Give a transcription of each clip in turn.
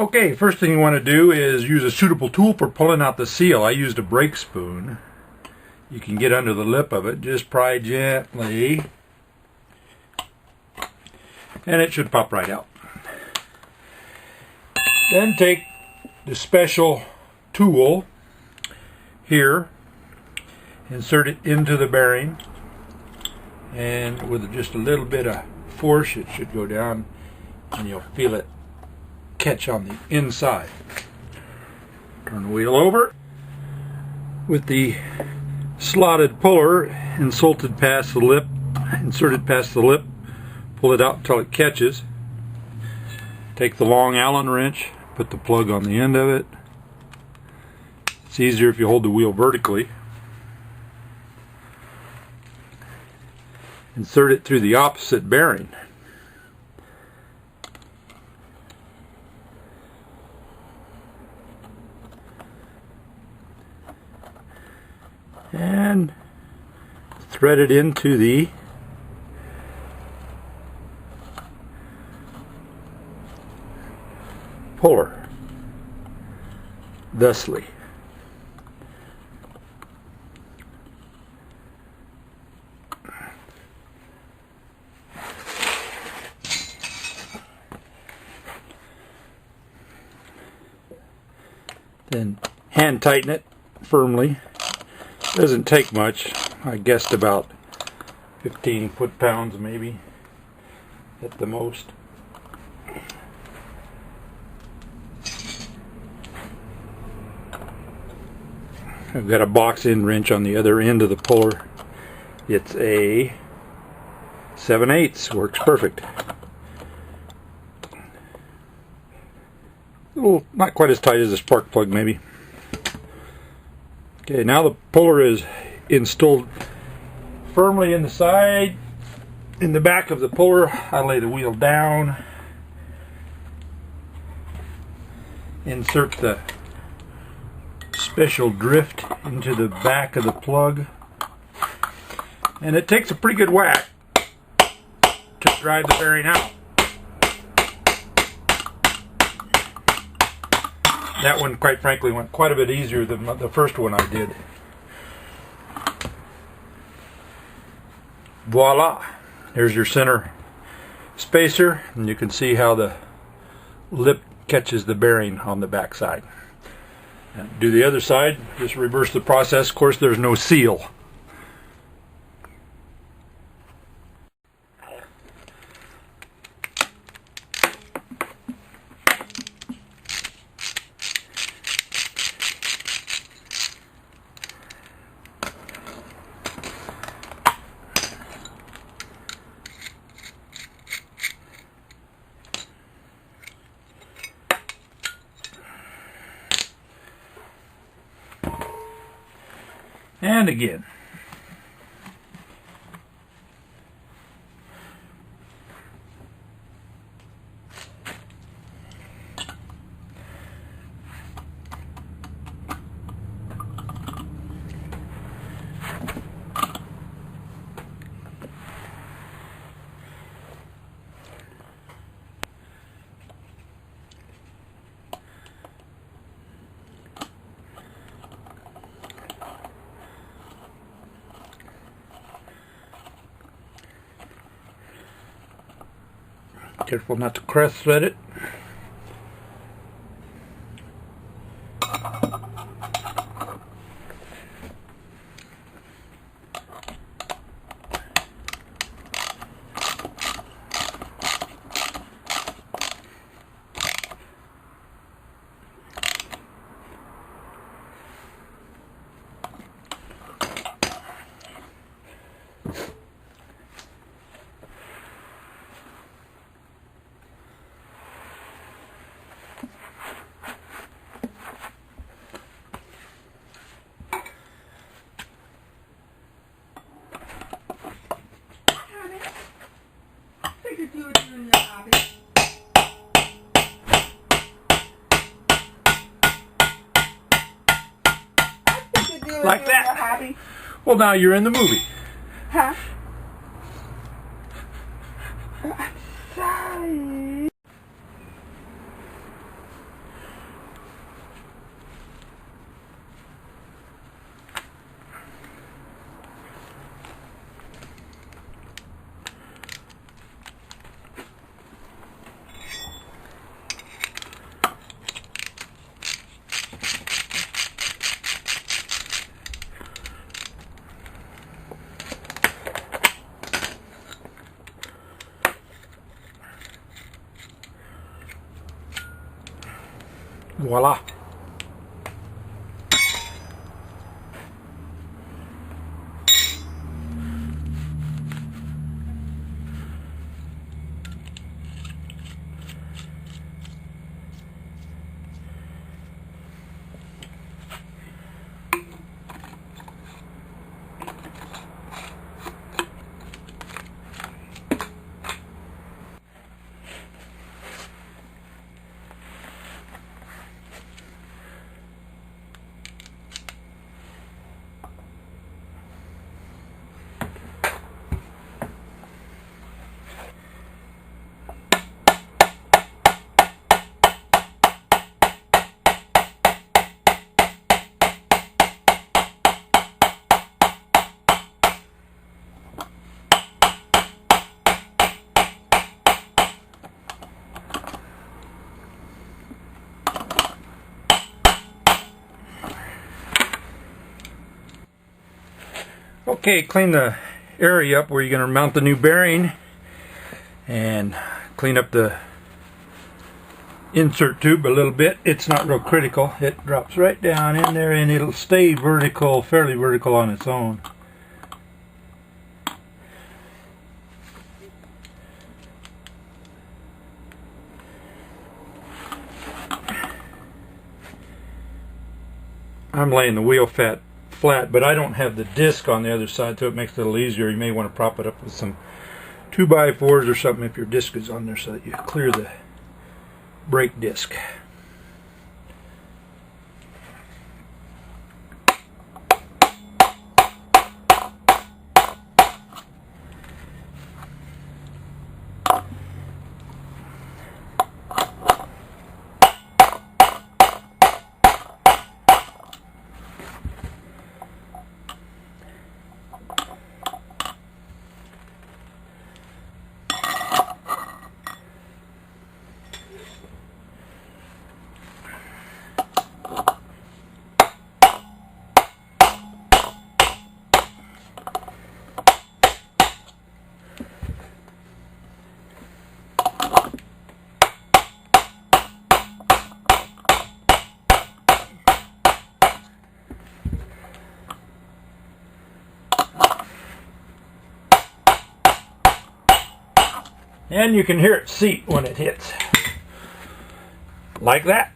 Okay, first thing you want to do is use a suitable tool for pulling out the seal. I used a brake spoon. You can get under the lip of it. Just pry gently, and it should pop right out. Then take the special tool here, insert it into the bearing, and with just a little bit of force it should go down and you'll feel it catch on the inside. Turn the wheel over. With the slotted puller inserted past the lip, pull it out until it catches. Take the long Allen wrench, put the plug on the end of it. It's easier if you hold the wheel vertically. Insert it through the opposite bearing. And thread it into the puller thusly. Then hand tighten it firmly. Doesn't take much. I guessed about 15 foot-pounds maybe at the most. I've got a box end wrench on the other end of the puller. It's a 7/8, works perfect. Well, not quite as tight as a spark plug maybe. Okay, now the puller is installed firmly in the side. In the back of the puller, I lay the wheel down, insert the special drift into the back of the plug, and it takes a pretty good whack to drive the bearing out. That one, quite frankly, went quite a bit easier than the first one I did. Voila! There's your center spacer, and you can see how the lip catches the bearing on the back side. And do the other side, just reverse the process. Of course, there's no seal. And again. Careful not to cross thread it. Like that. Well, now you're in the movie. Huh? I'm sorry. Voila. Okay, clean the area up where you're going to mount the new bearing, and clean up the insert tube a little bit. It's not real critical. It drops right down in there and it'll stay vertical, fairly vertical on its own. I'm laying the wheel flat, but I don't have the disc on the other side, so it makes it a little easier. You may want to prop it up with some 2x4s or something if your disc is on there, so that you clear the brake disc. And you can hear it seat when it hits. Like that.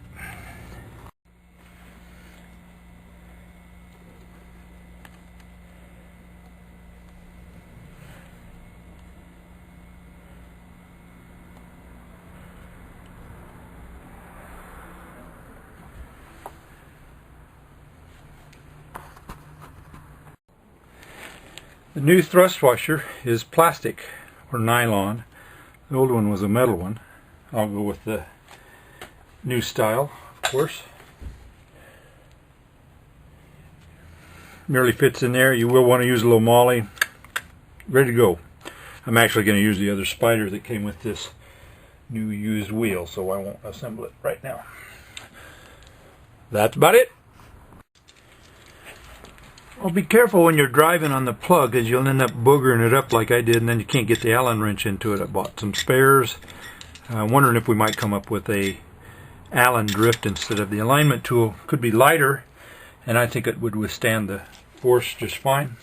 The new thrust washer is plastic or nylon. The old one was a metal one. I'll go with the new style, of course. Merely fits in there. You will want to use a little molly. Ready to go. I'm actually going to use the other spider that came with this new used wheel, so I won't assemble it right now. That's about it. Well, be careful when you're driving on the plug, as you'll end up boogering it up like I did, and then you can't get the Allen wrench into it. I bought some spares. I'm wondering if we might come up with a Allen drift instead of the alignment tool. Could be lighter, and I think it would withstand the force just fine.